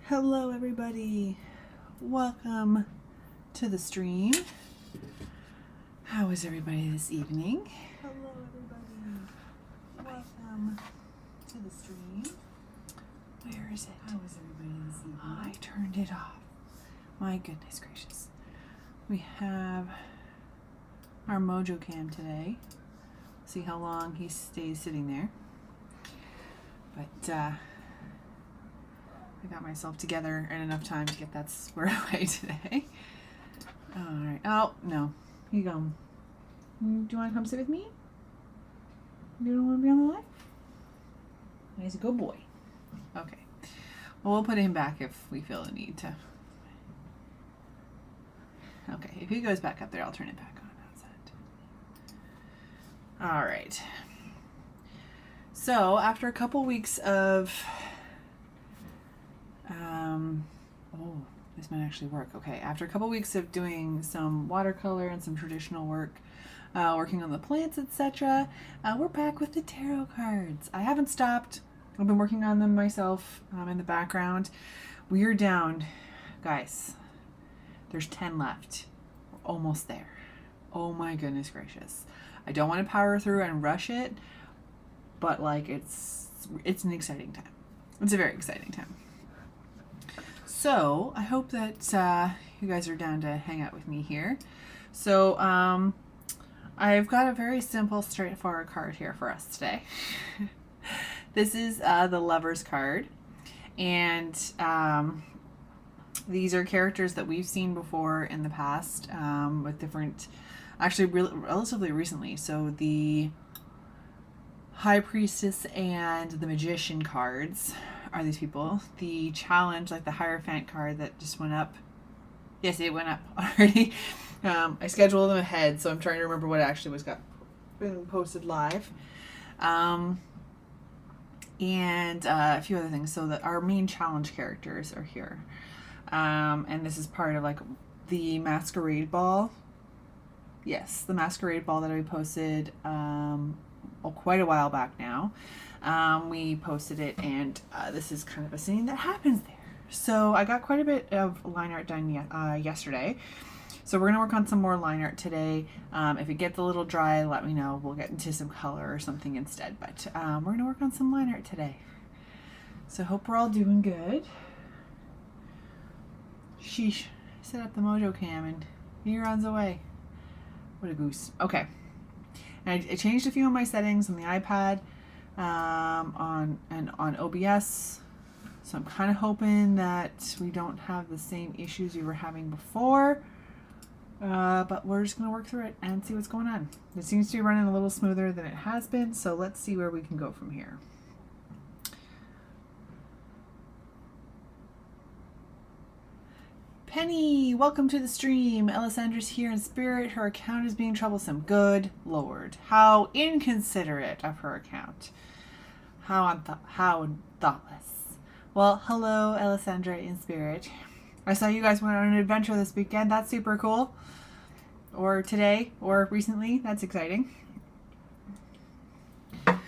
Hello everybody, welcome to the stream. How is everybody this evening? Hello everybody, welcome to the stream. Where is it? How is everybody this evening? I turned it off. My goodness gracious. We have our Mojo Cam today. See how long he stays sitting there. But I got myself together in enough time to get that squared away today. Alright. Oh, no. You go. Do you want to come sit with me? You don't want to be on the live? He's a good boy. Okay. Well, we'll put him back if we feel the need to. Okay. If he goes back up there, I'll turn it back on. How's that? Alright. So, after a couple weeks of oh, this might actually work. Okay, after a couple weeks of doing some watercolor and some traditional work, working on the plants, etc., we're back with the tarot cards. I haven't stopped. I've been working on them myself in the background. We're down, guys. There's 10 left. We're almost there. Oh my goodness gracious. I don't want to power through and rush it, but like it's an exciting time. It's a very exciting time. So I hope that you guys are down to hang out with me here. So I've got a very simple, straightforward card here for us today. This is the Lover's card, and these are characters that we've seen before in the past with different, actually relatively recently. So the High Priestess and the Magician cards are these people. The Challenge, like the Hierophant card that just went up. Yes, it went up already. I scheduled them ahead, so I'm trying to remember what actually been posted live. And a few other things. So that our main challenge characters are here. And this is part of like the Masquerade Ball. Yes, the Masquerade Ball that I posted quite a while back now. We posted it, and this is kind of a scene that happens there. So I got quite a bit of line art done yesterday. So we're going to work on some more line art today. If it gets a little dry, let me know. We'll get into some color or something instead. But we're going to work on some line art today. So hope we're all doing good. Sheesh. Set up the Mojo Cam and he runs away. What a goose. Okay. And I changed a few of my settings on the iPad on OBS. So I'm kind of hoping that we don't have the same issues we were having before. But we're just going to work through it and see what's going on. It seems to be running a little smoother than it has been, so let's see where we can go from here. Penny, welcome to the stream. Alessandra's here in spirit. Her account is being troublesome. Good Lord. How inconsiderate of her account. How thoughtless. Well, hello, Alessandra in spirit. I saw you guys went on an adventure this weekend. That's super cool. Or today, or recently. That's exciting. Okay.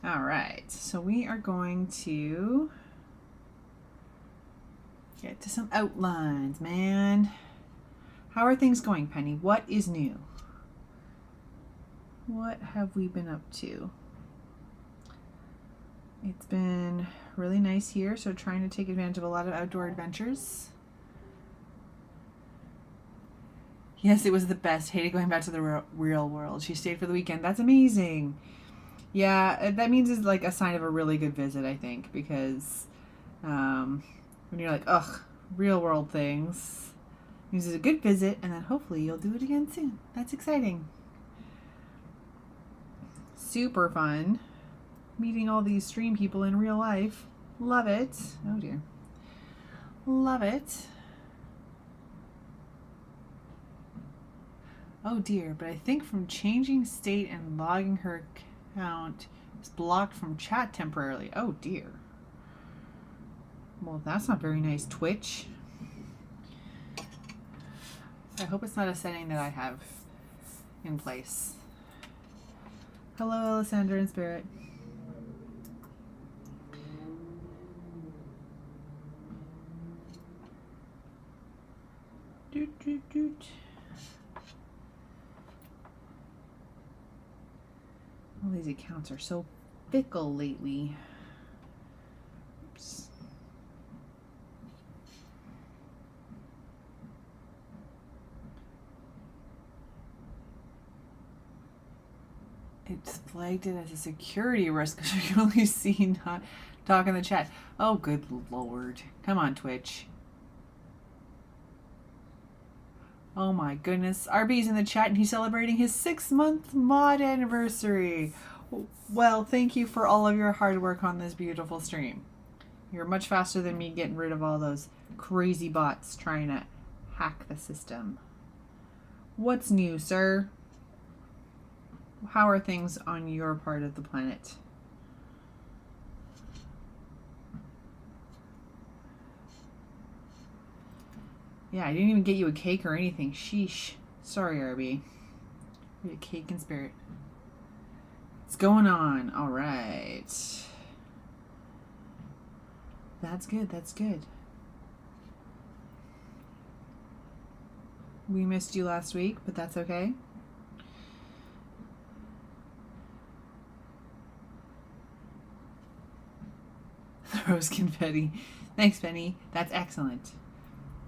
All right. So we are going to get to some outlines, man. How are things going, Penny? What is new? What have we been up to? It's been really nice here, so trying to take advantage of a lot of outdoor adventures. Yes, it was the best. Hated going back to the real world. She stayed for the weekend. That's amazing. Yeah, that means it's like a sign of a really good visit, I think, because when you're like, ugh, real world things, it means it's a good visit, and then hopefully you'll do it again soon. That's exciting. Super fun. Meeting all these stream people in real life. Love it. Oh dear. Love it. Oh dear, but I think from changing state and logging her account is blocked from chat temporarily. Oh dear. Well, that's not very nice, Twitch. I hope it's not a setting that I have in place. Hello, Alessandra in spirit. Doot, doot, doot. All these accounts are so fickle lately. Oops. It's flagged it as a security risk because you can only see not talk in the chat. Oh, good lord. Come on, Twitch. Oh my goodness. RB's in the chat and he's celebrating his 6-month mod anniversary. Well, thank you for all of your hard work on this beautiful stream. You're much faster than me getting rid of all those crazy bots trying to hack the system. What's new, sir? How are things on your part of the planet? Yeah, I didn't even get you a cake or anything. Sheesh. Sorry, RB. We had a cake in spirit. What's going on? All right. That's good. That's good. We missed you last week, but that's okay. Rose confetti. Thanks, Penny. That's excellent.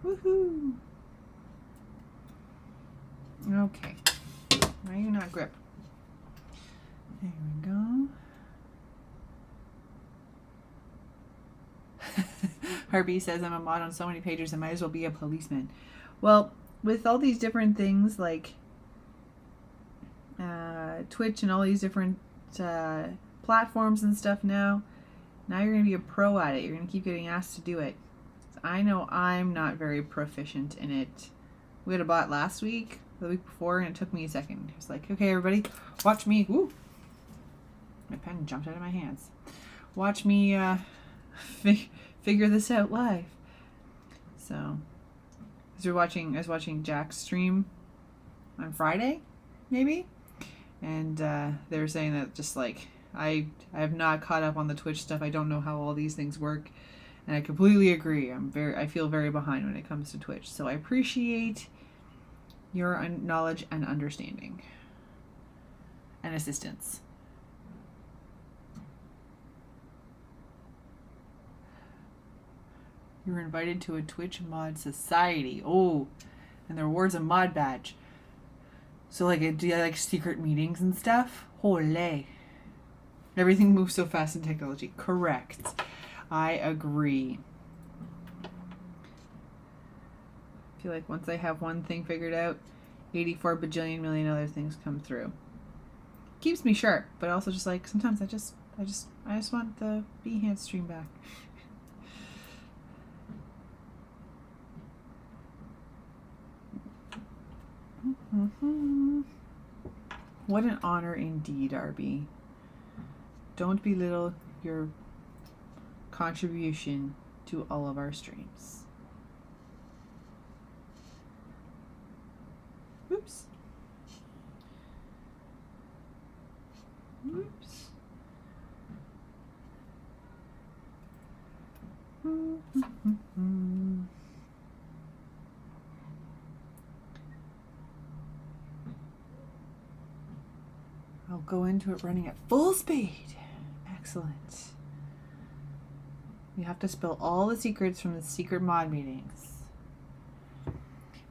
Woohoo! Okay. Now you not grip. There we go. Harvey says I'm a mod on so many pages I might as well be a policeman. Well, with all these different things like Twitch and all these different platforms and stuff now you're going to be a pro at it. You're going to keep getting asked to do it. I know I'm not very proficient in it. We had a bot last week, the week before, and it took me a second. It was like, okay, everybody, watch me. Woo! My pen jumped out of my hands. Watch me figure this out live. So, I was watching Jack's stream on Friday, maybe, and they were saying that just like I have not caught up on the Twitch stuff. I don't know how all these things work. And I completely agree. I feel very behind when it comes to Twitch. So I appreciate your knowledge and understanding and assistance. You were invited to a Twitch mod society. Oh, and the rewards a mod badge. So like, do you like secret meetings and stuff? Holy. Everything moves so fast in technology. Correct. I agree. I feel like once I have one thing figured out, 84 bajillion million other things come through. Keeps me sharp, but also just like sometimes I just want the Behance stream back. What an honor indeed, RB. Don't belittle your contribution to all of our streams. Oops. Oops. I'll go into it running at full speed. Excellent. You have to spill all the secrets from the secret mod meetings.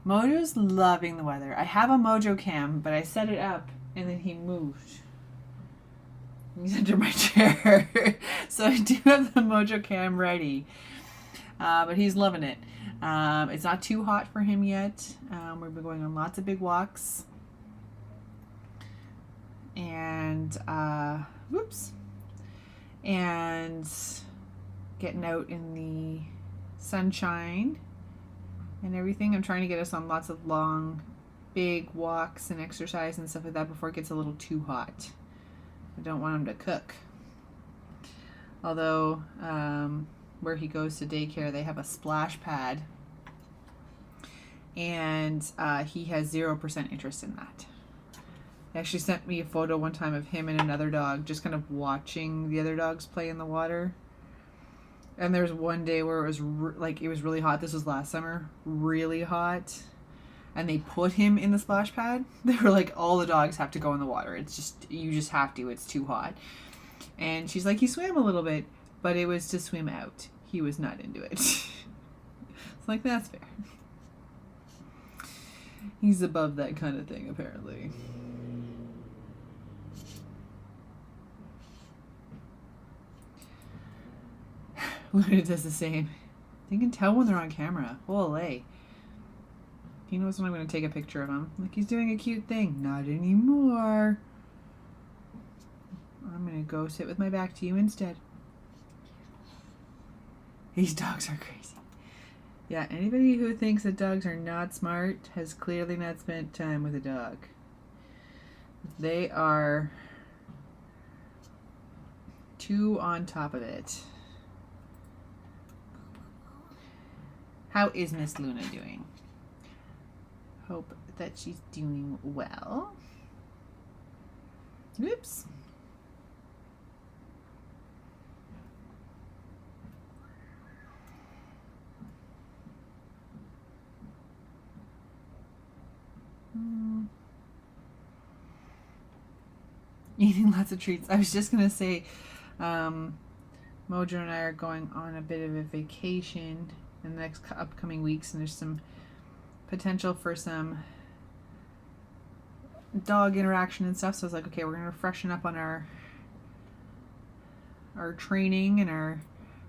Mojo's loving the weather. I have a Mojo cam, but I set it up and then he moved. He's under my chair. So I do have the Mojo cam ready. But he's loving it. It's not too hot for him yet. We've been going on lots of big walks. And, whoops. And getting out in the sunshine and everything. I'm trying to get us on lots of long, big walks and exercise and stuff like that before it gets a little too hot. I don't want him to cook. Although, where he goes to daycare, they have a splash pad. And he has 0% interest in that. He actually sent me a photo one time of him and another dog just kind of watching the other dogs play in the water. And there was one day where it was it was really hot. This was last summer, really hot. and they put him in the splash pad, they were like, all the dogs have to go in the water. It's just, you just have to. It's too hot. And she's like, he swam a little bit, but it was to swim out. He was not into it. It's like, that's fair. He's above that kind of thing, apparently. Luna does the same. They can tell when they're on camera. Holy. He knows when I'm going to take a picture of him. Like, he's doing a cute thing. Not anymore. I'm going to go sit with my back to you instead. These dogs are crazy. Yeah, anybody who thinks that dogs are not smart has clearly not spent time with a dog. They are too on top of it. How is Miss Luna doing? Hope that she's doing well. Oops. Eating lots of treats. I was just going to say, Mojo and I are going on a bit of a vacation in the next upcoming weeks, and there's some potential for some dog interaction and stuff. So I was like, okay, we're going to freshen up on our training and our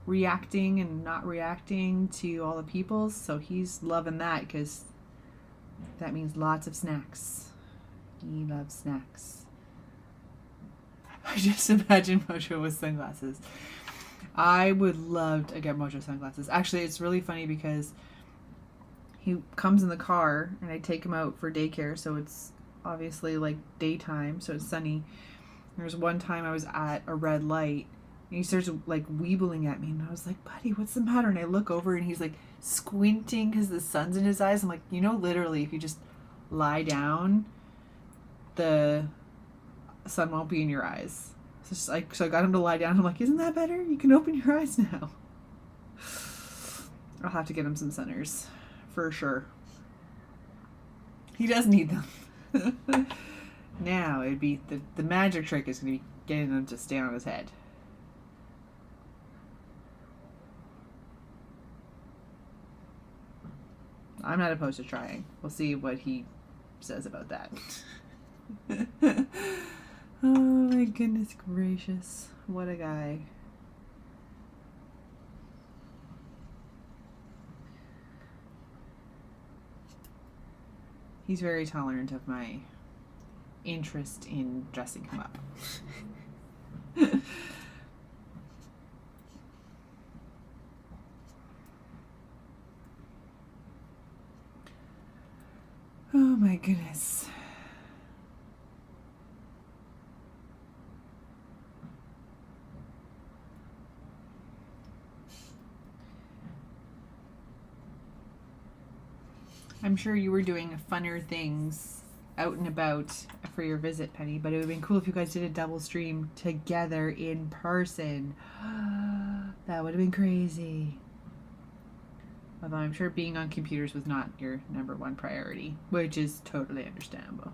reacting and not reacting to all the peoples. So he's loving that because that means lots of snacks. He loves snacks. I just imagine Mojo with sunglasses. I would love to get Mojo sunglasses. Actually, it's really funny because he comes in the car and I take him out for daycare, so it's obviously like daytime, so it's sunny. There's one time I was at a red light and he starts like weebling at me, and I was like, buddy, what's the matter? And I look over and he's like squinting because the sun's in his eyes. I'm like, literally, if you just lie down, the sun won't be in your eyes. So, just like, so I got him to lie down. I'm like, isn't that better? You can open your eyes now. I'll have to get him some centers for sure. He does need them. Now it'd be the magic trick is going to be getting them to stay on his head. I'm not opposed to trying. We'll see what he says about that. Oh my goodness gracious. What a guy. He's very tolerant of my interest in dressing him up. Oh my goodness. I'm sure you were doing funner things out and about for your visit, Penny, but it would have been cool if you guys did a double stream together in person. That would have been crazy. Although I'm sure being on computers was not your #1 priority, which is totally understandable.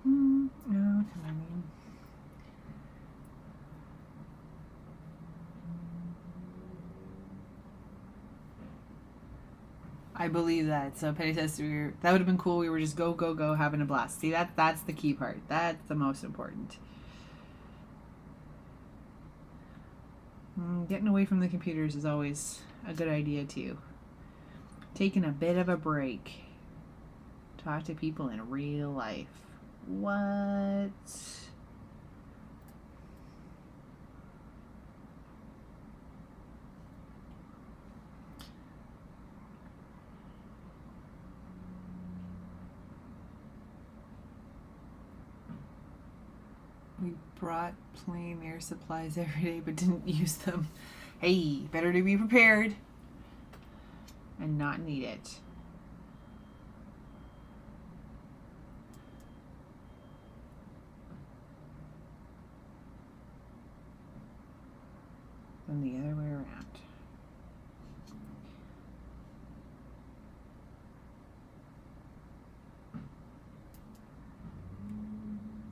Oh, come on. I believe that. So Penny says that would have been cool. We were just go having a blast. See, that's the key part. That's the most important. Getting away from the computers is always a good idea too. Taking a bit of a break. Talk to people in real life. What? We brought plain air supplies every day but didn't use them. Hey, better to be prepared and not need it. than the other way around.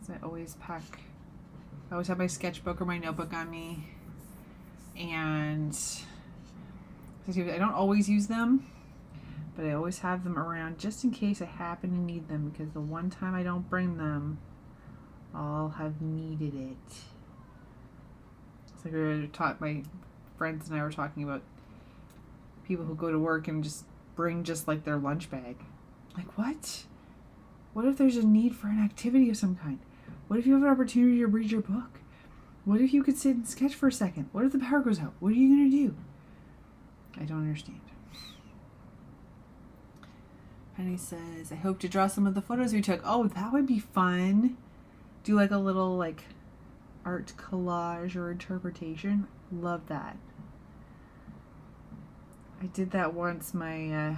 So I always have my sketchbook or my notebook on me, and I don't always use them, but I always have them around just in case I happen to need them, because the one time I don't bring them, I'll have needed it. It's like my friends and I were talking about people who go to work and just bring just like their lunch bag. Like, what? What if there's a need for an activity of some kind? What if you have an opportunity to read your book? What if you could sit and sketch for a second? What if the power goes out? What are you going to do? I don't understand. Penny says, I hope to draw some of the photos we took. Oh, that would be fun. Do like a little like art collage or interpretation. Love that. I did that once. My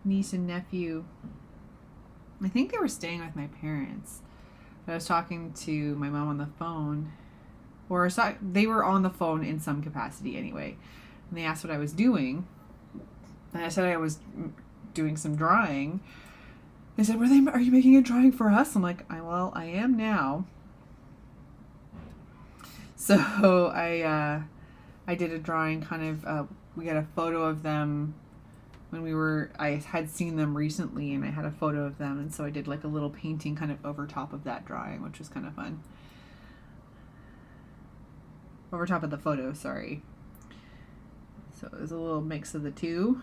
niece and nephew, I think they were staying with my parents. But I was talking to my mom on the phone, or they were on the phone in some capacity anyway. And they asked what I was doing. And I said I was doing some drawing. They said, are you making a drawing for us? I'm like, well, I am now. So I did a drawing kind of, we got a photo of them when I had seen them recently, and I had a photo of them. And so I did like a little painting kind of over top of that drawing, which was kind of fun. Over top of the photo, sorry. So it was a little mix of the two.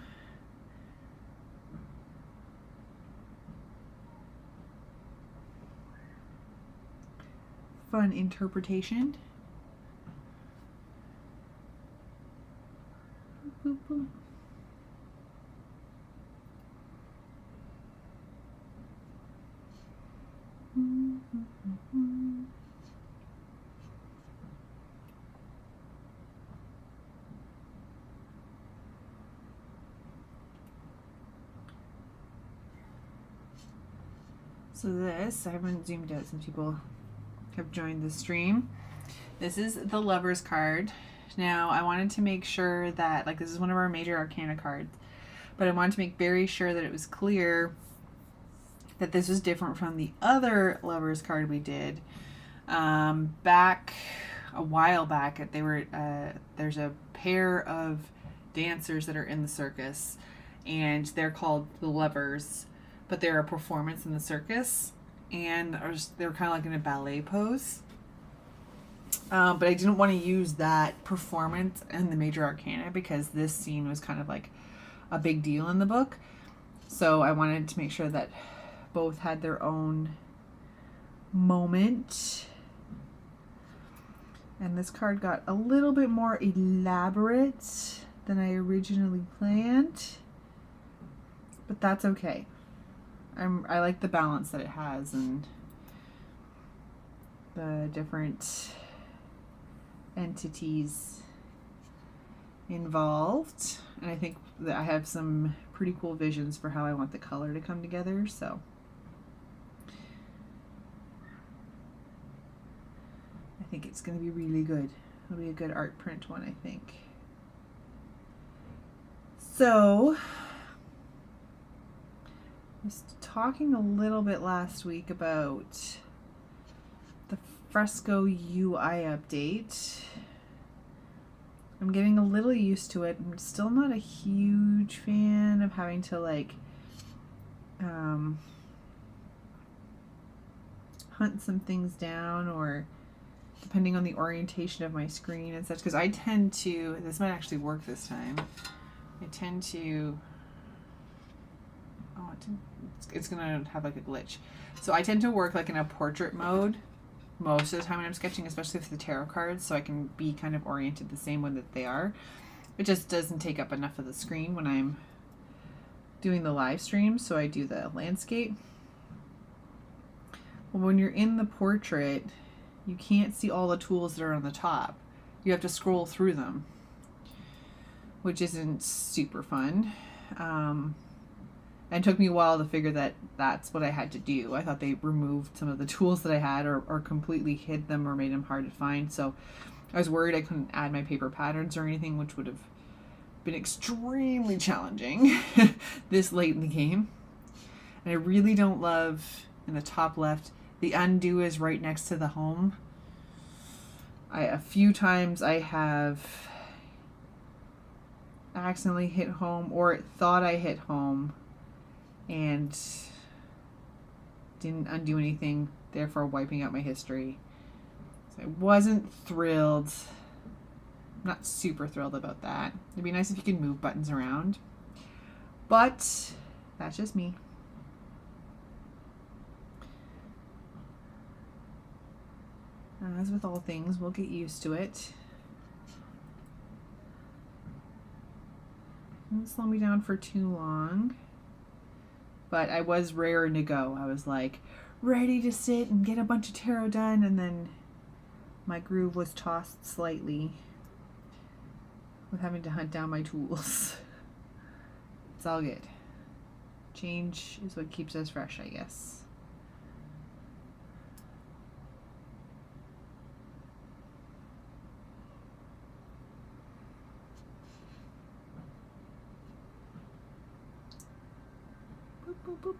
Fun interpretation. Boop, boop. So this, I haven't zoomed out since people have joined the stream. This is the Lover's card. Now, I wanted to make sure that, like, this is one of our major arcana cards, but I wanted to make very sure that it was clear that this was different from the other Lover's card we did. Back a while back, there's a pair of dancers that are in the circus, and they're called the Lovers, but they're a performance in the circus, and they're kind of like in a ballet pose. But I didn't want to use that performance in the major arcana because this scene was kind of like a big deal in the book. So I wanted to make sure that both had their own moment. And this card got a little bit more elaborate than I originally planned, but that's okay. I like the balance that it has and the different entities involved. And I think that I have some pretty cool visions for how I want the color to come together, so I think it's going to be really good. It'll be a good art print one, I think. So I was talking a little bit last week about the Fresco UI update. I'm getting a little used to it. I'm still not a huge fan of having to like hunt some things down, or depending on the orientation of my screen and such, because I tend to, this might actually work this time, I tend to, it's gonna have like a glitch. So I tend to work like in a portrait mode most of the time when I'm sketching, especially for the tarot cards, so I can be kind of oriented the same way that they are. It just doesn't take up enough of the screen when I'm doing the live stream, so I do the landscape. Well, when you're in the portrait, you can't see all the tools that are on the top. You have to scroll through them, which isn't super fun. And it took me a while to figure that that's what I had to do. I thought they removed some of the tools that I had, or completely hid them or made them hard to find. So I was worried I couldn't add my paper patterns or anything, which would have been extremely challenging this late in the game. And I really don't love, in the top left, the undo is right next to the home. A few times I have accidentally hit home, or thought I hit home and didn't undo anything, therefore wiping out my history. So I wasn't thrilled. I'm not super thrilled about that. It'd be nice if you could move buttons around, but that's just me. As with all things, we'll get used to it. Don't slow me down for too long. But I was raring to go. I was like ready to sit and get a bunch of tarot done, and then my groove was tossed slightly with having to hunt down my tools. It's all good. Change is what keeps us fresh, I guess. Boop, boop, boop.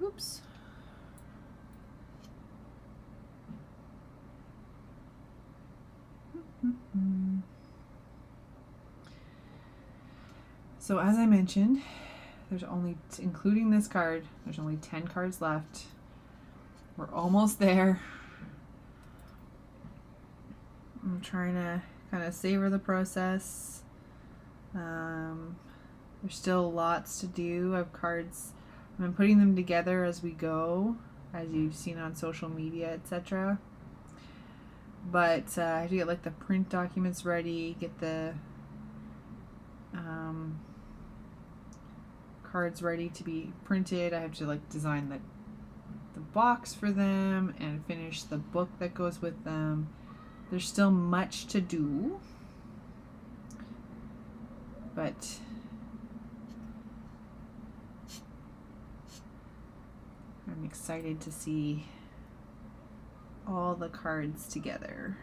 Oops. So as I mentioned, there's only, including this card, there's only 10 cards left. We're almost there. I'm trying to kind of savor the process. There's still lots to do. I have cards. I'm putting them together as we go, as you've seen on social media, etc. But I have to get like the print documents ready, get the cards ready to be printed. I have to like design the box for them and finish the book that goes with them. There's still much to do, but I'm excited to see all the cards together.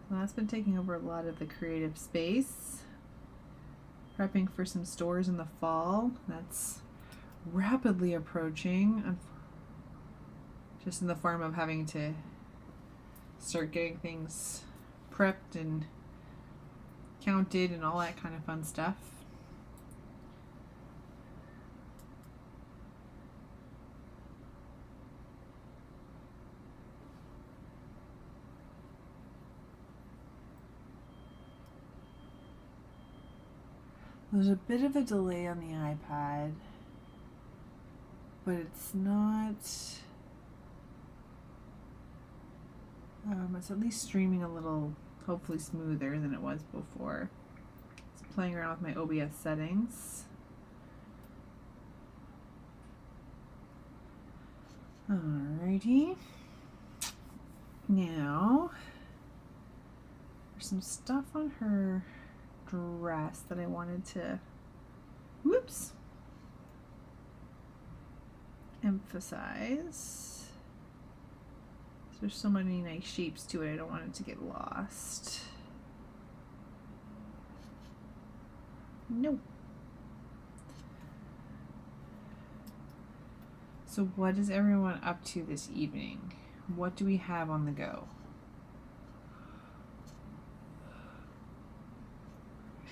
Well, that's been taking over a lot of the creative space. Prepping for some stores in the fall. That's rapidly approaching. Just in the form of having to start getting things prepped and counted and all that kind of fun stuff. There's a bit of a delay on the iPad, but it's not, it's at least streaming a little, hopefully smoother than it was before. It's playing around with my OBS settings. Alrighty. Now, there's some stuff on her dress that I wanted to, whoops, emphasize. There's so many nice shapes to it, I don't want it to get lost. No. So what is everyone up to this evening? What do we have on the go?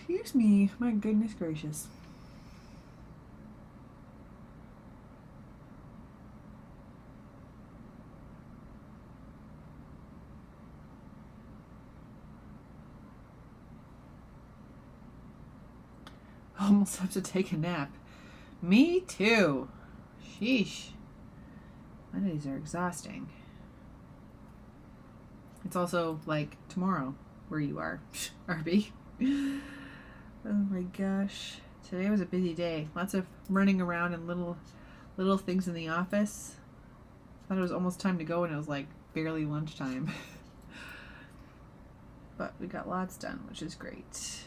Excuse me, my goodness gracious. Almost have to take a nap. Me too. Sheesh. Mondays are exhausting. It's also like tomorrow where you are, RB. Oh my gosh. Today was a busy day. Lots of running around and little things in the office. Thought it was almost time to go and it was like barely lunchtime. But we got lots done, which is great.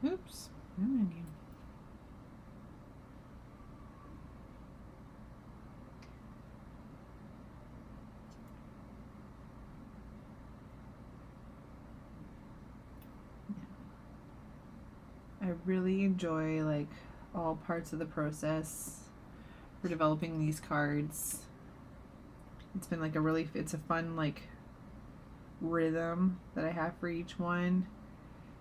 Oops. No menu. I really enjoy like all parts of the process for developing these cards. It's been like it's a fun like rhythm that I have for each one,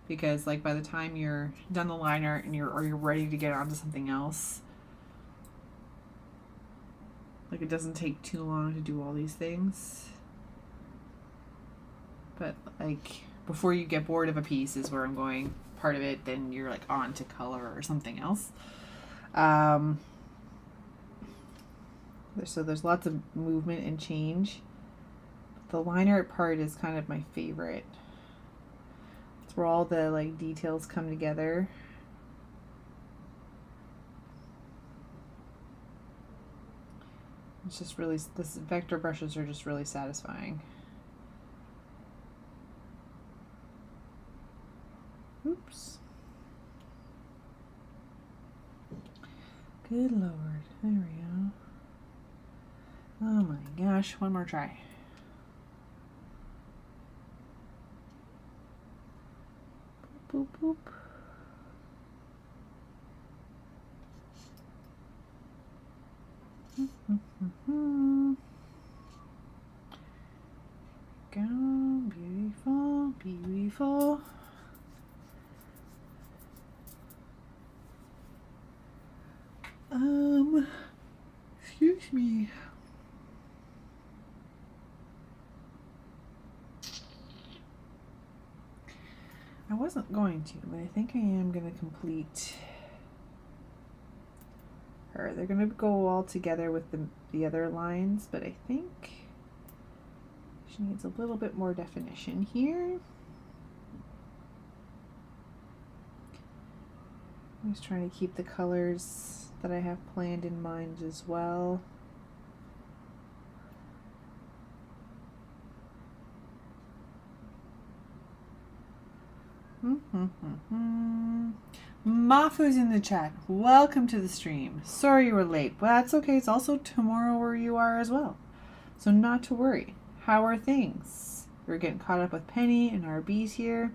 because like by the time you're done the line art and you're ready to get onto something else, like it doesn't take too long to do all these things. But like before you get bored of a piece is where I'm going. Part of it, then you're like on to color or something else. So there's lots of movement and change. The line art part is kind of my favorite. It's where all the like details come together. It's just really, this vector brushes are just really satisfying. Oops. Good Lord. There we go. Oh my gosh. One more try. Boop, boop, boop. Go. Beautiful. Beautiful. Excuse me. I wasn't going to, but I think I am going to complete her. They're going to go all together with the other lines, but I think she needs a little bit more definition here. I'm just trying to keep the colors that I have planned in mind as well. Mafu's in the chat. Welcome to the stream. Sorry you were late, but that's okay. It's also tomorrow where you are as well. So not to worry. How are things? We're getting caught up with Penny and our bees here.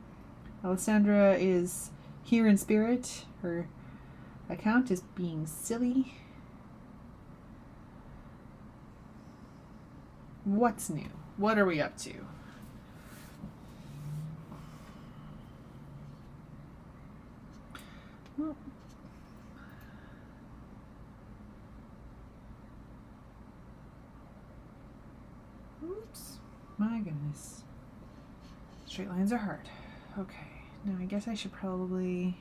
Alessandra is here in spirit. Her account is being silly. What's new? What are we up to? Well, oops. My goodness. Straight lines are hard. Okay. Now I guess I should probably...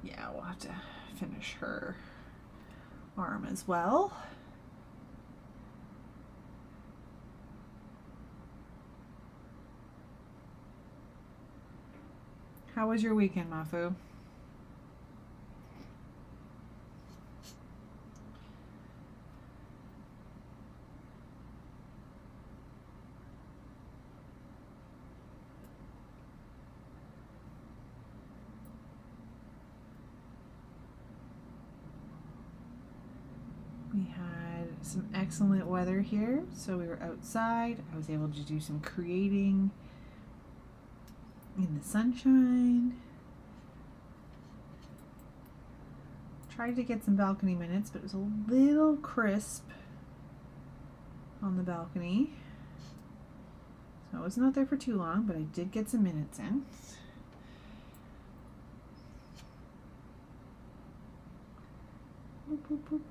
Yeah, we'll have to finish her arm as well. How was your weekend, Mafu? We had some excellent weather here, so we were outside. I was able to do some creating in the sunshine. Tried to get some balcony minutes, but it was a little crisp on the balcony. So I was not there for too long, but I did get some minutes in. Boop, boop, boop.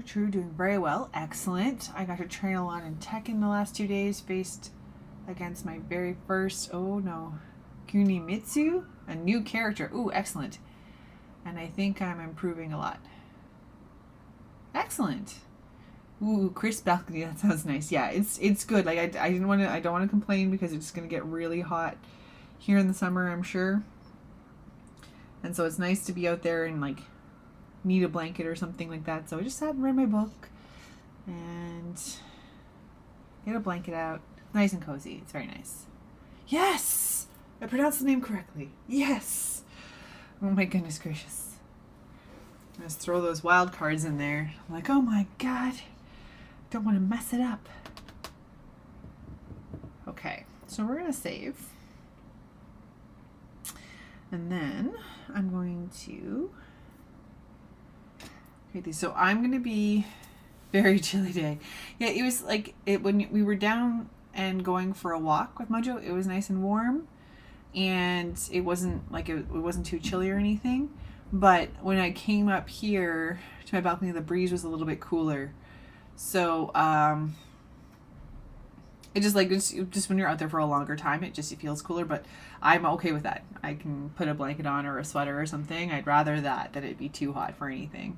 True, doing very well. Excellent. I got to train a lot in tech in the last 2 days, faced against my very first, oh no, Kunimitsu, a new character. Ooh, excellent. And I think I'm improving a lot. Excellent. Ooh, crisp balcony, that sounds nice. Yeah, it's good. Like I don't want to complain because it's going to get really hot here in the summer, I'm sure. And so it's nice to be out there and like need a blanket or something like that. So I just sat and read my book, and Get a blanket out. Nice and cozy. It's very nice. Yes! I pronounced the name correctly. Yes! Oh my goodness gracious. Just throw those wild cards in there. I'm like, oh my god. Don't want to mess it up. Okay, so we're going to save. And then I'm going to create these. So I'm going to be very chilly day. Yeah, it was like when we were down and going for a walk with Mojo, it was nice and warm. And it wasn't like it wasn't too chilly or anything. But when I came up here to my balcony, the breeze was a little bit cooler. So it just when you're out there for a longer time, it feels cooler. But I'm okay with that. I can put a blanket on or a sweater or something. I'd rather that than it be too hot for anything.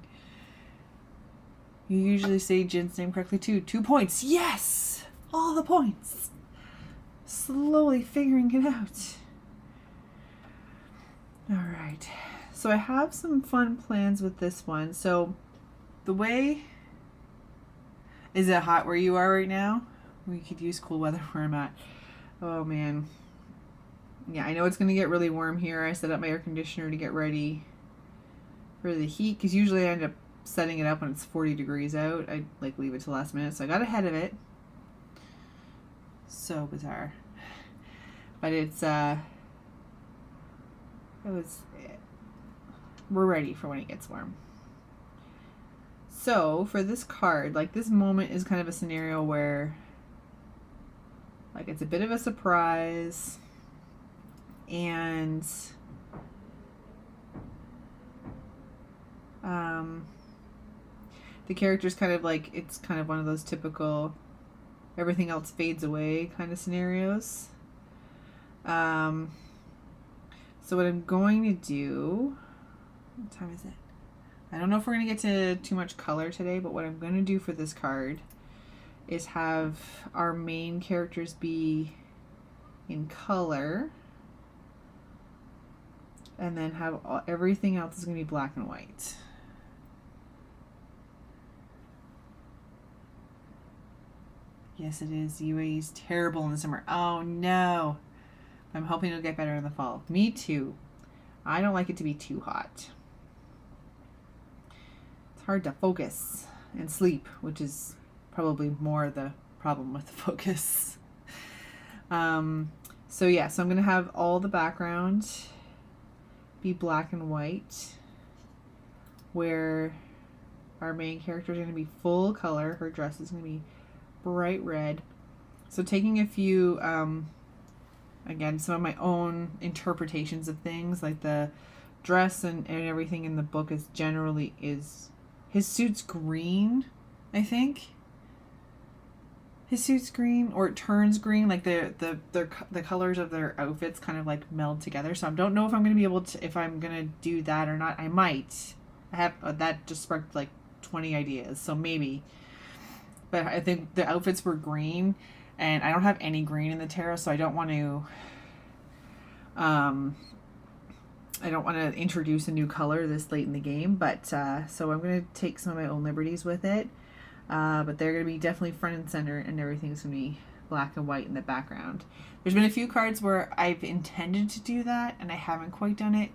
You usually say Jin's name correctly too. 2 points. Yes! All the points. Slowly figuring it out. All right. So I have some fun plans with this one. So the way... Is it hot where you are right now? We could use cool weather where I'm at. Oh man. Yeah, I know it's going to get really warm here. I set up my air conditioner to get ready for the heat, because usually I end up setting it up when it's 40 degrees out. I like leave it till last minute, so I got ahead of it. So bizarre. But we're ready for when it gets warm. So for this card, like this moment is kind of a scenario where like it's a bit of a surprise, and the character's kind of like, it's kind of one of those typical everything else fades away kind of scenarios. So what I'm going to do, what time is it? I don't know if we're going to get to too much color today, but what I'm going to do for this card is have our main characters be in color, and then have everything else is going to be black and white. Yes, it is. UAE's terrible in the summer. Oh no. I'm hoping it'll get better in the fall. Me too. I don't like it to be too hot. It's hard to focus and sleep, which is probably more the problem with the focus. So yeah, so I'm going to have all the background be black and white, where our main character is going to be full color. Her dress is going to be bright red. So taking a few, again, some of my own interpretations of things, like the dress and everything in the book is generally his suit's green, I think. His suit's green, or it turns green, like the colors of their outfits kind of like meld together. So I don't know if I'm going to be able to, if I'm going to do that or not. I might. I have, that just sparked like 20 ideas, so maybe. But I think the outfits were green, and I don't have any green in the tarot, so I don't want to introduce a new color this late in the game. But so I'm going to take some of my own liberties with it. But they're going to be definitely front and center, and everything's going to be black and white in the background. There's been a few cards where I've intended to do that, and I haven't quite done it,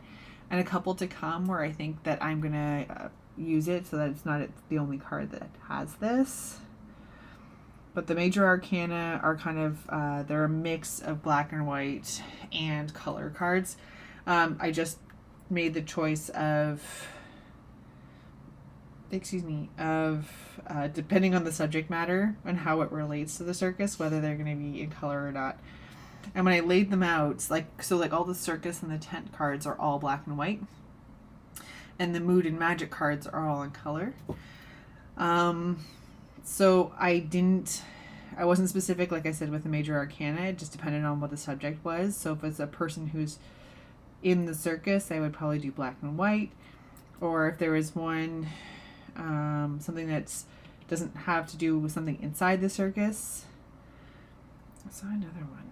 and a couple to come where I think that I'm going to use it so that it's not the only card that has this. But the major arcana are kind of, they're a mix of black and white and color cards. I just made the choice of, depending on the subject matter and how it relates to the circus, whether they're going to be in color or not. And when I laid them out, like all the circus and the tent cards are all black and white, and the mood and magic cards are all in color. So I wasn't specific, like I said, with the major arcana. It just depended on what the subject was. So if it's a person who's in the circus, I would probably do black and white. Or if there was one, something that doesn't have to do with something inside the circus. I saw another one.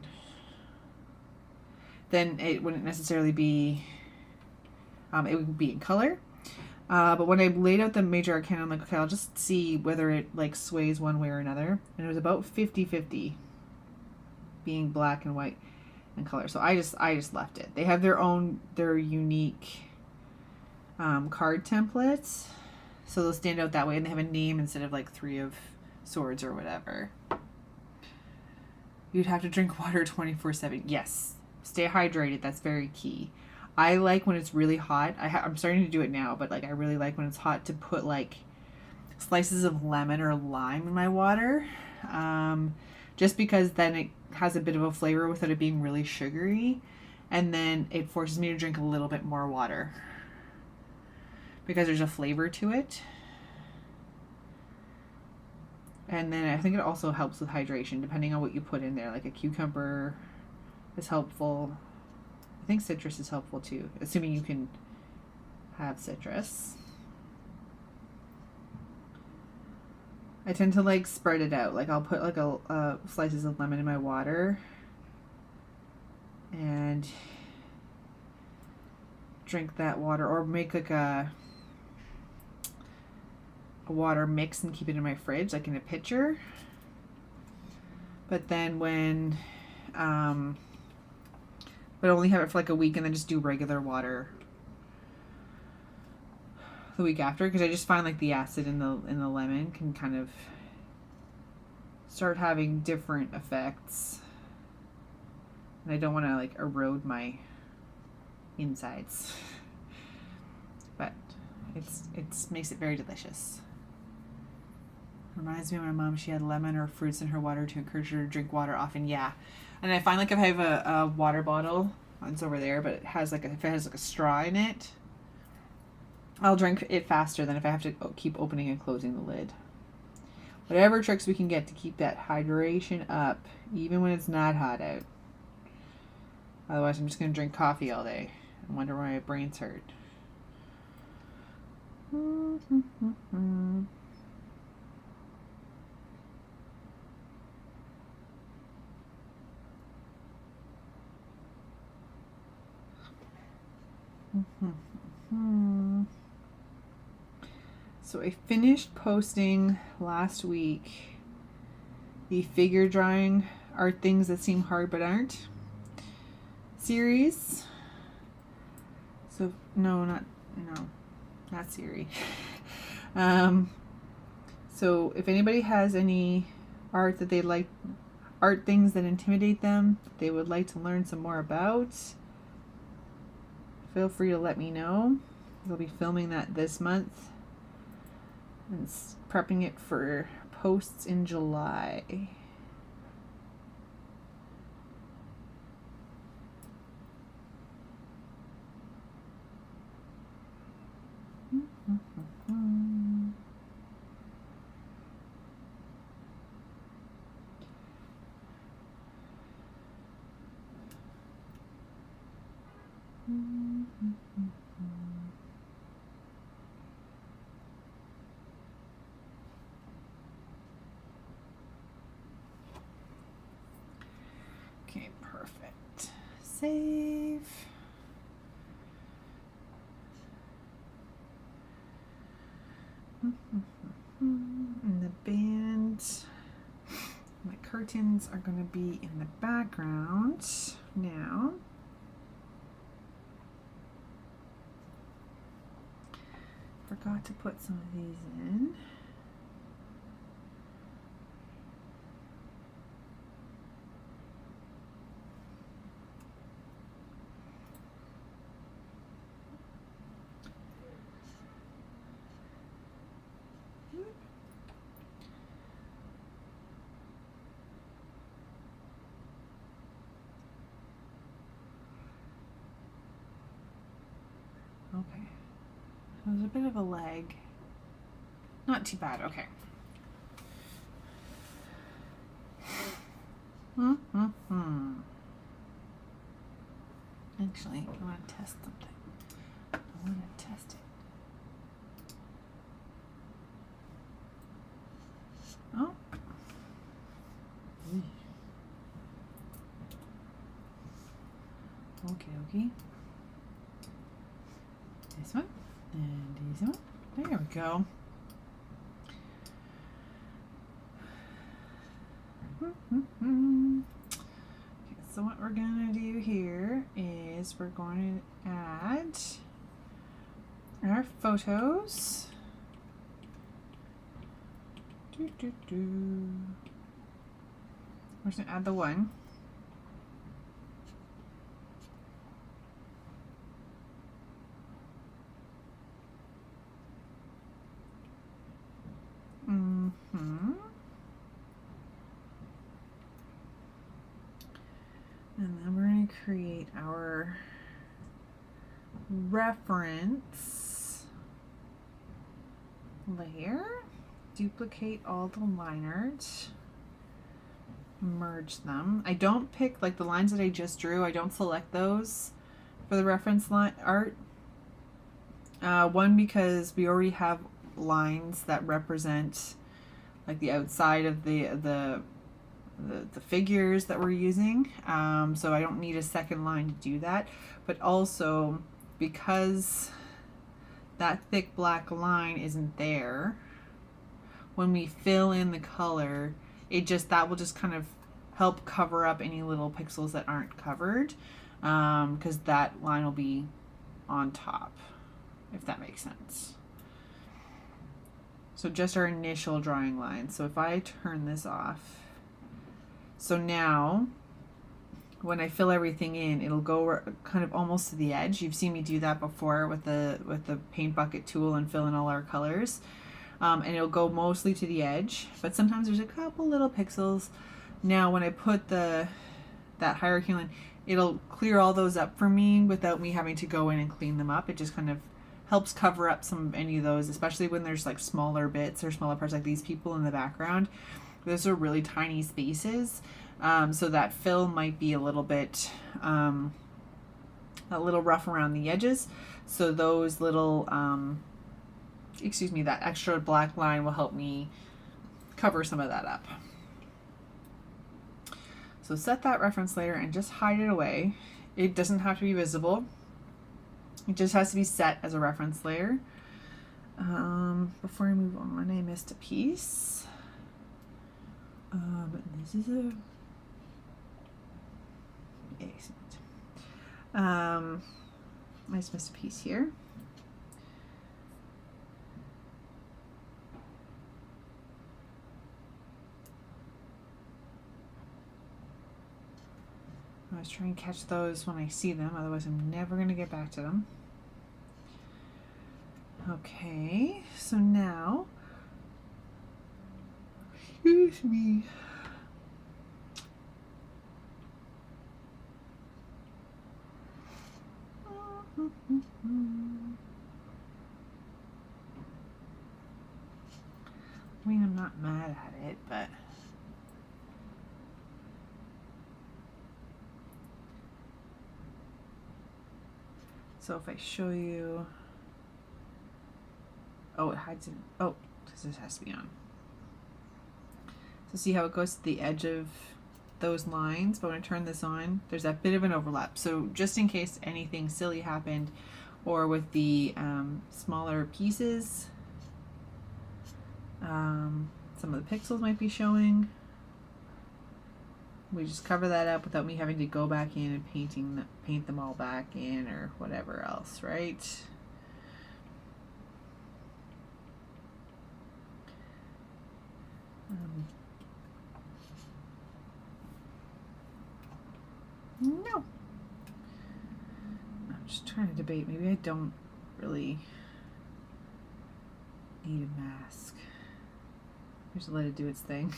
Then it wouldn't necessarily be, it would be in color. But when I laid out the major arcana, I'm like, okay, I'll just see whether it like sways one way or another. And it was about 50-50 being black and white in color. So I just left it. They have their unique card templates. So they'll stand out that way, and they have a name instead of like 3 of swords or whatever. You'd have to drink water 24/7. Yes. Stay hydrated. That's very key. I like when it's really hot. I'm starting to do it now, but like I really like when it's hot to put like slices of lemon or lime in my water. Just because then it has a bit of a flavor without it being really sugary. And then it forces me to drink a little bit more water because there's a flavor to it. And then I think it also helps with hydration, depending on what you put in there. Like a cucumber is helpful. I think citrus is helpful too, assuming you can have citrus. I tend to like spread it out. Like I'll put like slices of lemon in my water and drink that water, or make like a water mix and keep it in my fridge, like in a pitcher. But then when but only have it for like a week, and then just do regular water the week after, because I just find like the acid in the lemon can kind of start having different effects, and I don't want to like erode my insides. But it's makes it very delicious. Reminds me of my mom. She had lemon or fruits in her water to encourage her to drink water often. Yeah. And I find like if I have a water bottle, it's over there, but it has like if it has like a straw in it, I'll drink it faster than if I have to keep opening and closing the lid. Whatever tricks we can get to keep that hydration up, even when it's not hot out. Otherwise, I'm just going to drink coffee all day and wonder why my brain's hurt. So I finished posting last week the figure drawing art things that seem hard but aren't series. So not series. So if anybody has any art that they like, art things that intimidate them, they would like to learn some more about, feel free to let me know. We'll be filming that this month and prepping it for posts in July. Okay, perfect. Save. And the band, my curtains are going to be in the background now. Forgot to put some of these in. Okay. There's a bit of a lag. Not too bad, okay. Actually, I want to test something. I want to test it. Oh. Okay. This one. And easy one. There we go. Okay, so what we're gonna do here is we're going to add our photos. We're just gonna add the one. And then we're going to create our reference layer, duplicate all the line art, merge them. I don't pick, like the lines that I just drew, I don't select those for the reference line art. One, because we already have lines that represent like the outside of the figures that we're using, so I don't need a second line to do that. But also because that thick black line isn't there, when we fill in the color, that will just kind of help cover up any little pixels that aren't covered, because that line will be on top, if that makes sense. So just our initial drawing line. So if I turn this off, so now when I fill everything in, it'll go kind of almost to the edge. You've seen me do that before with the paint bucket tool and fill in all our colors. And it'll go mostly to the edge, but sometimes there's a couple little pixels. Now when I put that hierarchy line, it'll clear all those up for me without me having to go in and clean them up. It just kind of helps cover up any of those, especially when there's like smaller bits or smaller parts, like these people in the background. Those are really tiny spaces, so that fill might be a little bit a little rough around the edges. So those little that extra black line will help me cover some of that up. So set that reference layer and just hide it away. It doesn't have to be visible. It just has to be set as a reference layer. Before I move on, I missed a piece. This is excellent. I just missed a piece here. I was trying to catch those when I see them, otherwise I'm never going to get back to them. Okay, so now, excuse me. I mean, I'm not mad at it, but so if I show you, oh, it hides it. Oh, because this has to be on. So see how it goes to the edge of those lines, but when I turn this on, there's that bit of an overlap. So just in case anything silly happened, or with the smaller pieces, some of the pixels might be showing. We just cover that up without me having to go back in and paint them all back in or whatever else, right? No. I'm just trying to debate. Maybe I don't really need a mask. Just let it do its thing.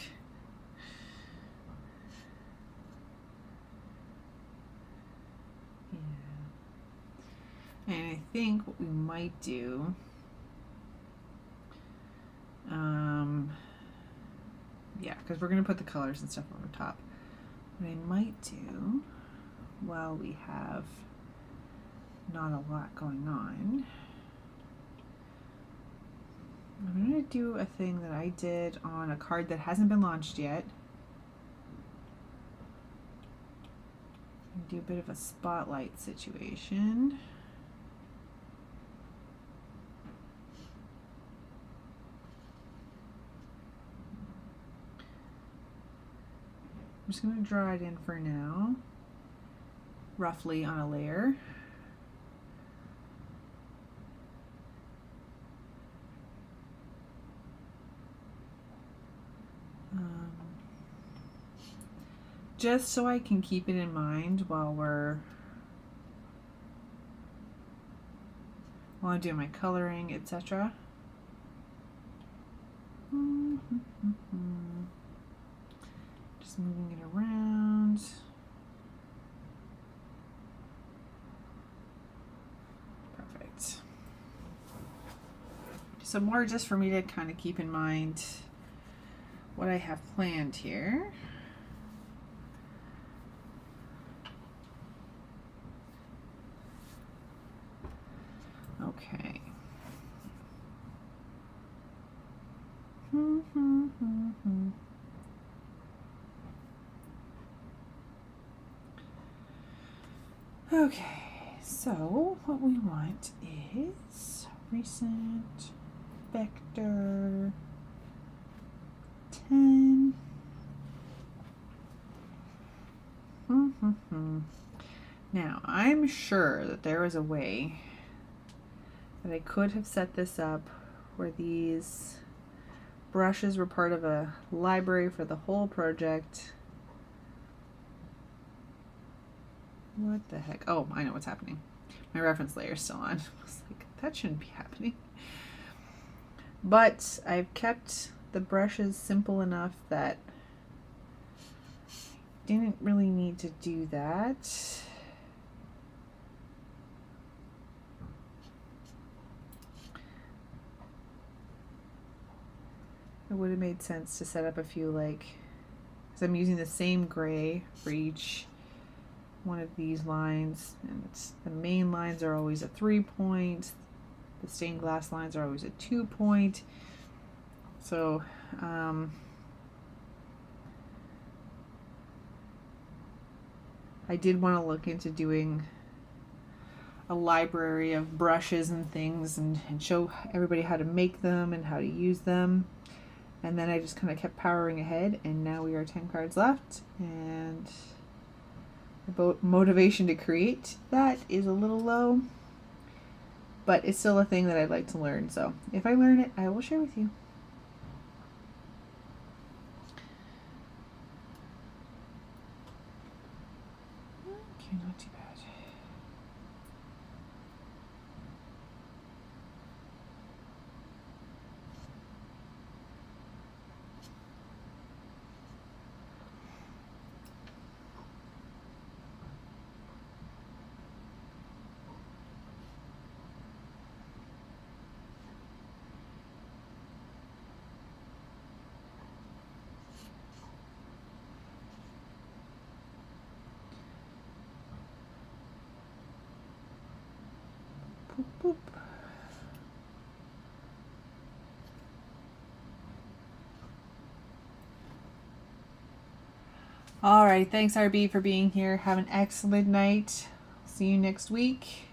Yeah. And I think what we might do, yeah, because we're going to put the colors and stuff over top. What I might do, while we have not a lot going on, I'm going to do a thing that I did on a card that hasn't been launched yet. Do a bit of a spotlight situation. I'm just going to draw it in for now, roughly on a layer. Just so I can keep it in mind while I'm doing my coloring, etc. Just moving it around. Perfect. So more just for me to kind of keep in mind what I have planned here. Okay. Okay, so what we want is recent vector 10. Now, I'm sure that there was a way that I could have set this up where these brushes were part of a library for the whole project. What the heck? Oh, I know what's happening. My reference layer is still on. I was like, that shouldn't be happening. But I've kept the brushes simple enough that I didn't really need to do that. It would have made sense to set up a few, like, because I'm using the same gray for each one of these lines, and the main lines are always a 3-point, the stained glass lines are always a 2-point. So I did want to look into doing a library of brushes and things and show everybody how to make them and how to use them. And then I just kind of kept powering ahead, and now we are 10 cards left, and the motivation to create that is a little low, but it's still a thing that I'd like to learn. So if I learn it, I will share with you. Okay, not too bad. Boop, boop. All right, thanks RB for being here. Have an excellent night. See you next week.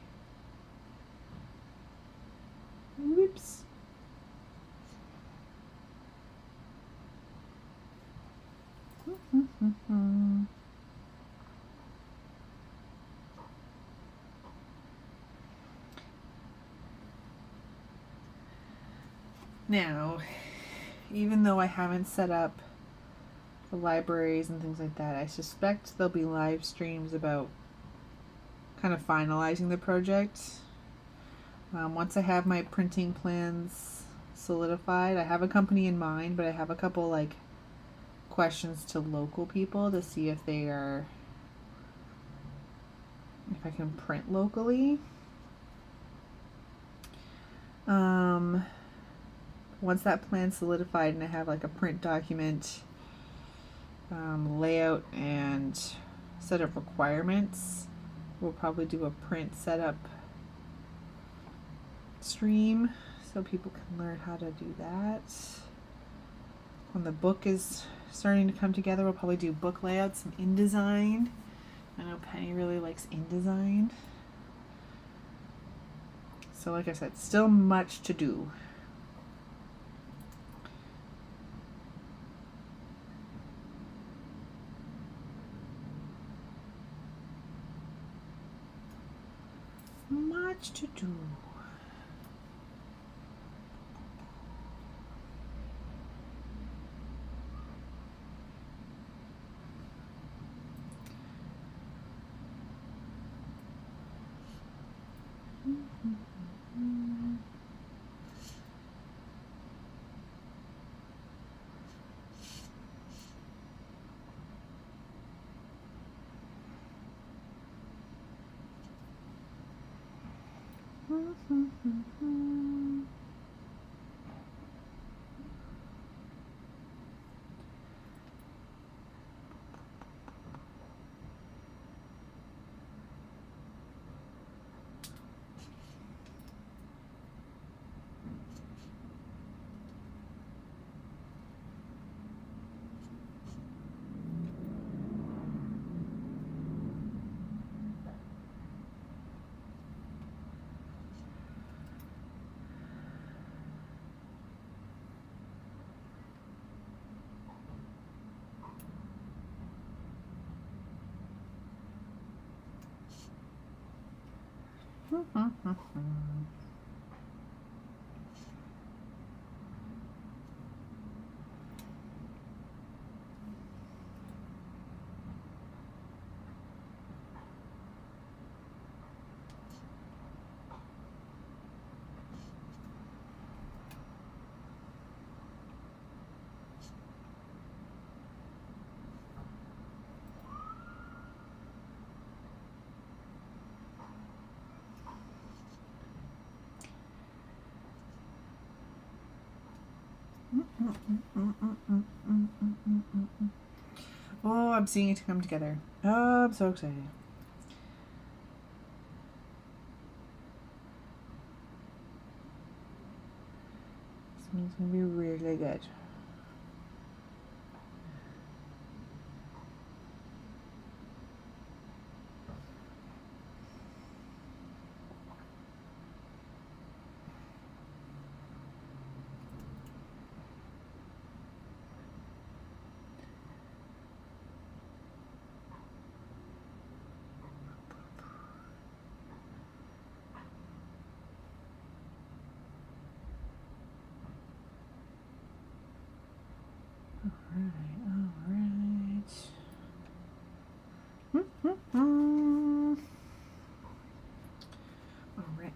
Whoops. Now, even though I haven't set up the libraries and things like that, I suspect there'll be live streams about kind of finalizing the project. Once I have my printing plans solidified, I have a company in mind, but I have a couple like questions to local people to see if I can print locally. Once that plan's solidified and I have like a print document, layout and set of requirements, we'll probably do a print setup stream so people can learn how to do that. When the book is starting to come together, we'll probably do book layouts and InDesign. I know Penny really likes InDesign. So like I said, still much to do. much to do. Oh, I'm seeing it come together. Oh, I'm so excited. This one's gonna be really good.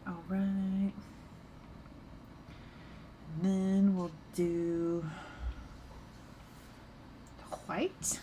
All right. And then we'll do the white.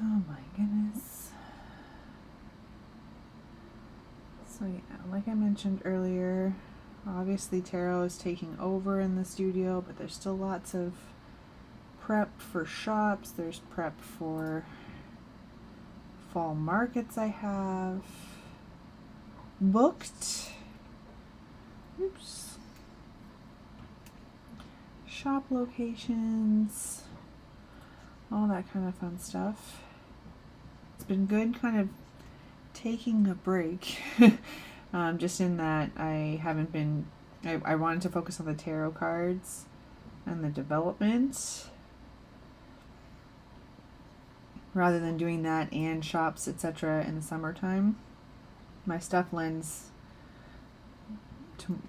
Oh my goodness. So yeah, like I mentioned earlier, obviously tarot is taking over in the studio, but there's still lots of prep for shops. There's prep for fall markets I have booked. Oops. Shop locations, all that kind of fun stuff. It's been good kind of taking a break, just in that I haven't been, I wanted to focus on the tarot cards and the development rather than doing that and shops, etc. in the summertime. My stuff lends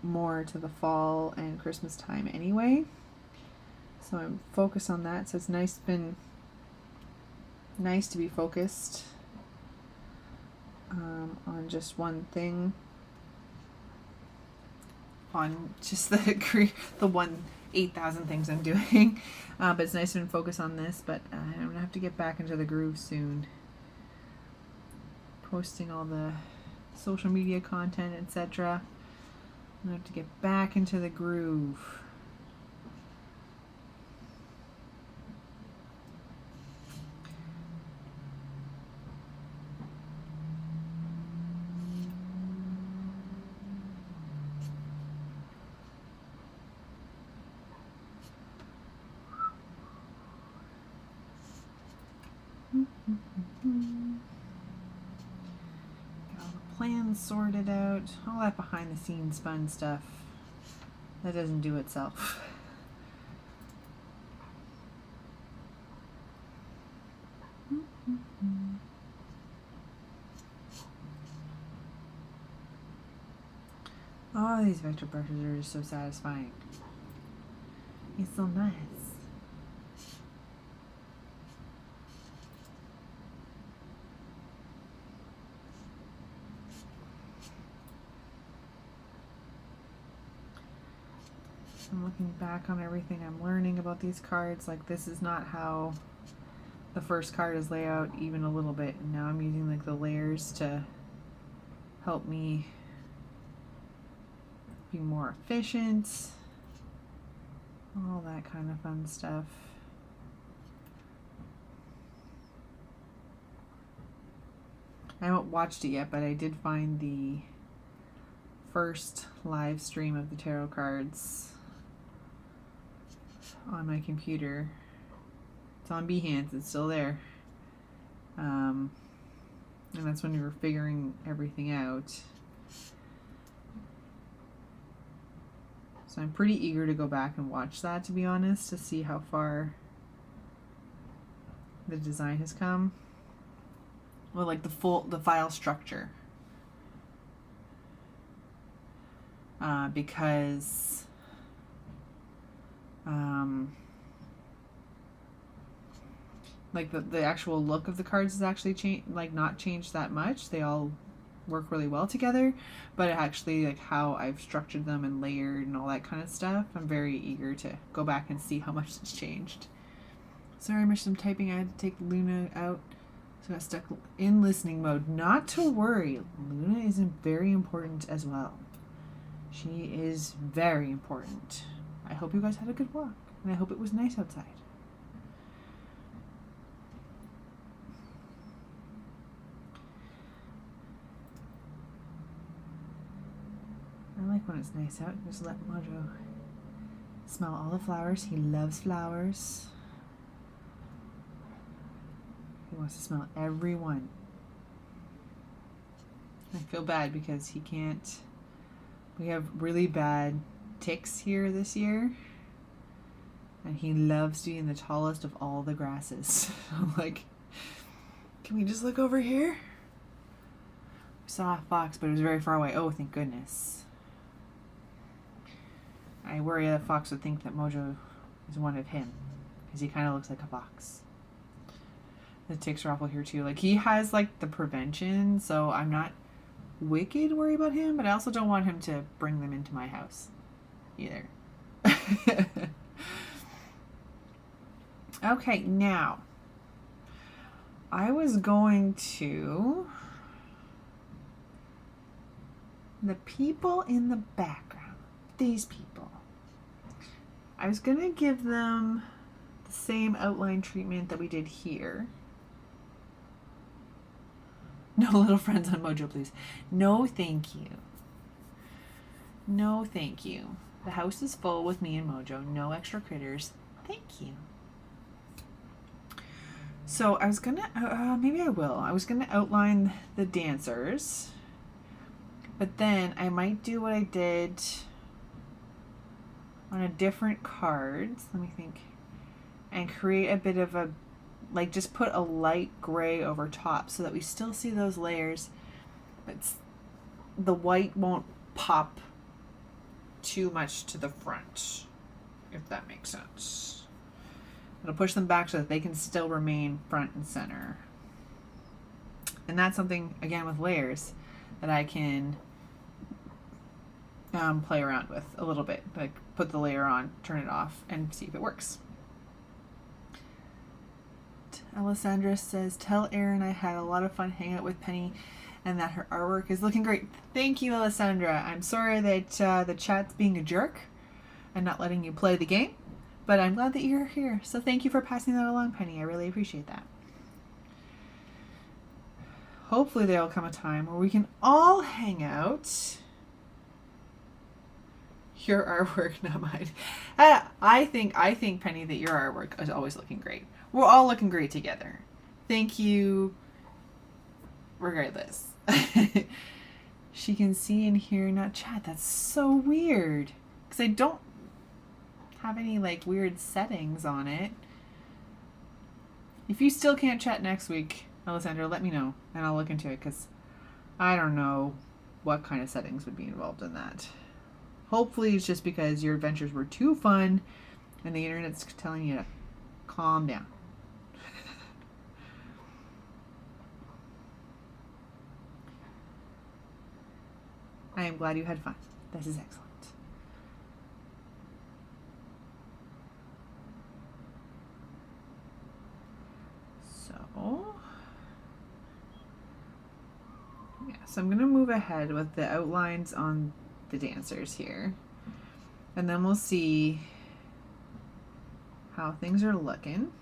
more to the fall and Christmas time anyway. So I'm focused on that. So it's been nice to be focused on just one thing. on just the 8,000 things I'm doing. But it's nice to focus on this, but I'm gonna have to get back into the groove soon. Posting all the social media content, etc. I have to get back into the groove. Plans sorted out, all that behind the scenes fun stuff that doesn't do itself. Oh, these vector brushes are just so satisfying. It's so nice. I'm looking back on everything I'm learning about these cards. Like, this is not how the first card is laid out even a little bit. And now I'm using like the layers to help me be more efficient. All that kind of fun stuff. I haven't watched it yet, but I did find the first live stream of the tarot cards on my computer. It's on Behance, it's still there. And that's when we were figuring everything out. So I'm pretty eager to go back and watch that, to be honest, to see how far the design has come. Well, like the file structure. Because like the actual look of the cards is actually not changed that much. They all work really well together, but actually like how I've structured them and layered and all that kind of stuff, I'm very eager to go back and see how much it's changed. Sorry, I missed some typing. I had to take Luna out, so I got stuck in listening mode. Not to worry, Luna is very important as well. She is very important. I hope you guys had a good walk, and I hope it was nice outside. I like when it's nice out. Just let Mojo smell all the flowers. He loves flowers. He wants to smell every one. I feel bad because he can't. We have really bad ticks here this year, and he loves to be in the tallest of all the grasses. I'm like, can we just look over here? We saw a fox, but it was very far away. Oh, thank goodness. I worry that fox would think that Mojo is one of him, because he kind of looks like a fox. The ticks are awful here too. Like, he has like the prevention, so I'm not wicked worried about him, but I also don't want him to bring them into my house either. Okay, now I was going to the people in the background, these people. I was going to give them the same outline treatment that we did here. No little friends on Mojo, please. No, thank you. No, thank you. The house is full with me and Mojo. No extra critters. Thank you. So I was gonna, maybe I will. I was gonna outline the dancers, but then I might do what I did on a different cards. Let me think. And create a bit of a, like, just put a light gray over top so that we still see those layers, but the white won't pop too much to the front, if that makes sense. It'll push them back so that they can still remain front and center. And that's something, again, with layers that I can play around with a little bit. Like put the layer on, turn it off, and see if it works. Alessandra says, tell Erin I had a lot of fun hanging out with Penny and that her artwork is looking great. Thank you, Alessandra. I'm sorry that the chat's being a jerk and not letting you play the game, but I'm glad that you're here. So thank you for passing that along, Penny. I really appreciate that. Hopefully there will come a time where we can all hang out. Your artwork, not mine. I think, Penny, that your artwork is always looking great. We're all looking great together. Thank you. Regardless. She can see and hear, not chat. That's so weird. Because I don't have any like weird settings on it. If you still can't chat next week, Alessandra, let me know and I'll look into it, because I don't know what kind of settings would be involved in that. Hopefully it's just because your adventures were too fun and the internet's telling you to calm down. I am glad you had fun. This is excellent. So, yeah, so I'm going to move ahead with the outlines on the dancers here. And then we'll see how things are looking.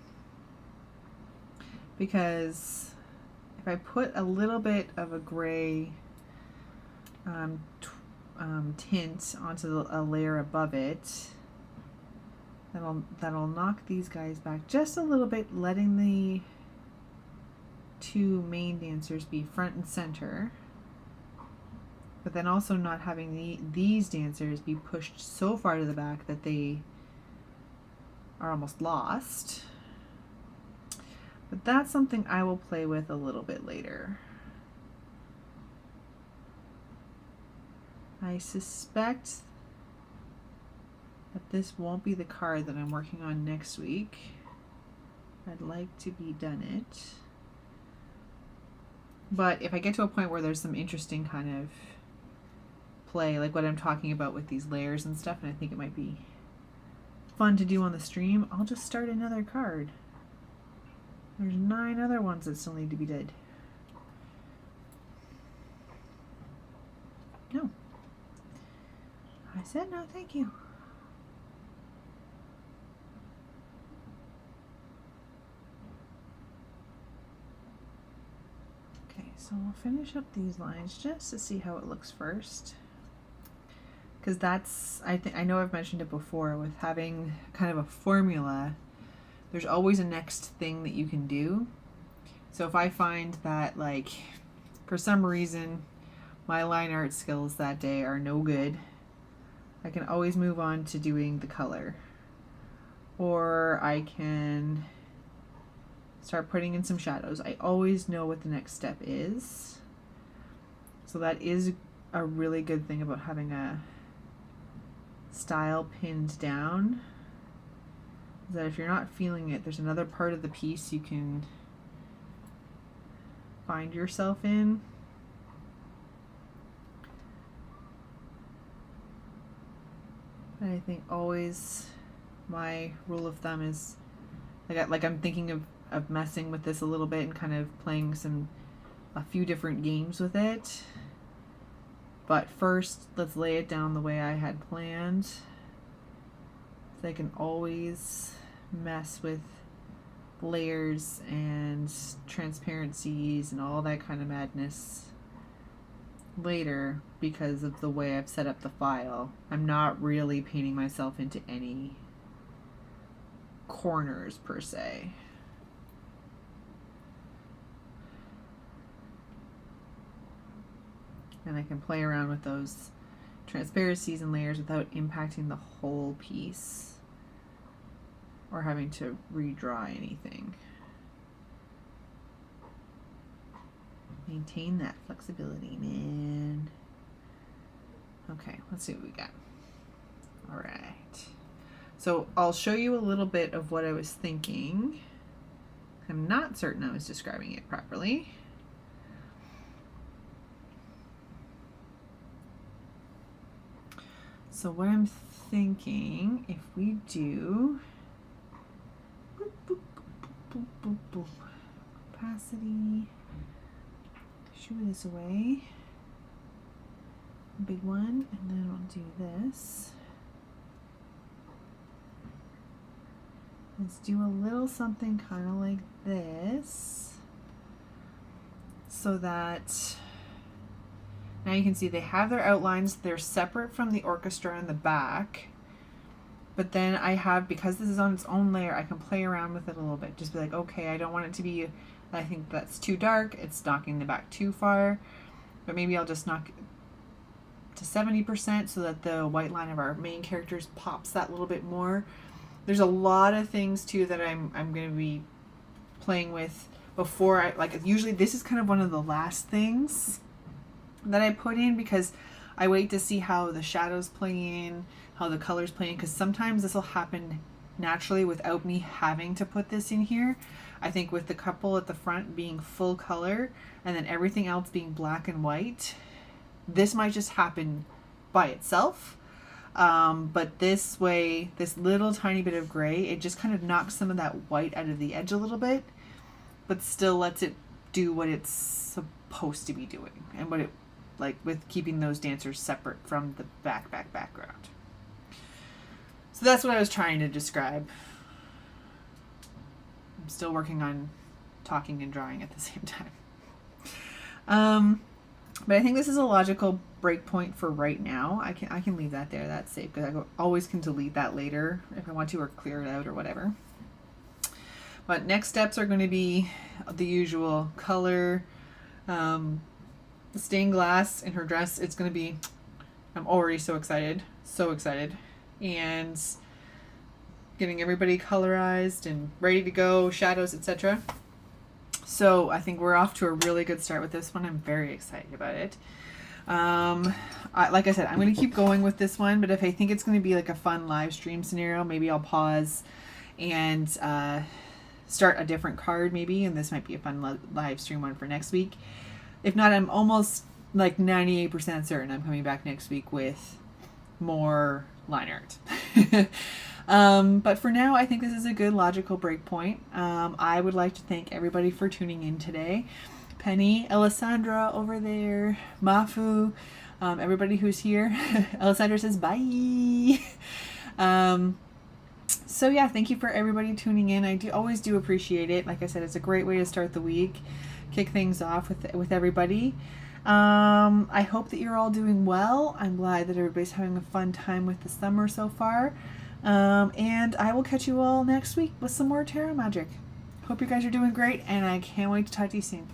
Because if I put a little bit of a gray tint onto a layer above it, that'll knock these guys back just a little bit, letting the two main dancers be front and center, but then also not having these dancers be pushed so far to the back that they are almost lost. But that's something I will play with a little bit later. I suspect that this won't be the card that I'm working on next week. I'd like to be done it. But if I get to a point where there's some interesting kind of play, like what I'm talking about with these layers and stuff, and I think it might be fun to do on the stream, I'll just start another card. There's 9 other ones that still need to be did. No. I said no, thank you. Okay, so we'll finish up these lines just to see how it looks first. Because that's, I know I've mentioned it before, with having kind of a formula, there's always a next thing that you can do. So if I find that, like, for some reason my line art skills that day are no good, I can always move on to doing the color. Or I can start putting in some shadows. I always know what the next step is. So that is a really good thing about having a style pinned down, is that if you're not feeling it, there's another part of the piece you can find yourself in. But I think always my rule of thumb is, like I'm thinking of messing with this a little bit and kind of playing a few different games with it. But first, let's lay it down the way I had planned. So I can always mess with layers and transparencies and all that kind of madness later, because of the way I've set up the file. I'm not really painting myself into any corners per se. And I can play around with those transparencies and layers without impacting the whole piece or having to redraw anything. Maintain that flexibility, man. Okay, let's see what we got. All right. So I'll show you a little bit of what I was thinking. I'm not certain I was describing it properly. So what I'm thinking, if we do boop, boop, boop, boop, boop, opacity, shoo this away, big one, and then we'll do this. Let's do a little something kind of like this, so that now you can see they have their outlines. They're separate from the orchestra in the back, but then I have, because this is on its own layer, I can play around with it a little bit. Just be like, okay, I don't want it to be, I think that's too dark, it's knocking the back too far, but maybe I'll just knock to 70% so that the white line of our main characters pops that little bit more. There's a lot of things too that I'm going to be playing with before I, like, usually this is kind of one of the last things that I put in, because I wait to see how the shadows play in, how the colors play in, because sometimes this will happen naturally without me having to put this in here. I think with the couple at the front being full color and then everything else being black and white, this might just happen by itself. But this way, this little tiny bit of gray, it just kind of knocks some of that white out of the edge a little bit, but still lets it do what it's supposed to be doing, and what it, like, with keeping those dancers separate from the background. So that's what I was trying to describe. I'm still working on talking and drawing at the same time. But I think this is a logical breakpoint for right now. I can leave that there. That's safe, because I always can delete that later if I want to, or clear it out or whatever. But next steps are going to be the usual color, stained glass in her dress. It's going to be, I'm already so excited, and getting everybody colorized and ready to go, shadows, etc. So I think we're off to a really good start with this one. I'm very excited about it. Like I said, I'm going to keep going with this one, but if I think it's going to be like a fun live stream scenario, maybe I'll pause and start a different card maybe, and this might be a fun live stream one for next week. If not, I'm almost like 98% certain I'm coming back next week with more line art. But for now, I think this is a good logical break point. I would like to thank everybody for tuning in today. Penny, Alessandra over there, Mafu, everybody who's here. Alessandra says bye. So yeah, thank you for everybody tuning in. I always do appreciate it. Like I said, it's a great way to start the week, kick things off with everybody. I hope that you're all doing well. I'm glad that everybody's having a fun time with the summer so far. And I will catch you all next week with some more tarot magic. Hope you guys are doing great, and I can't wait to talk to you soon.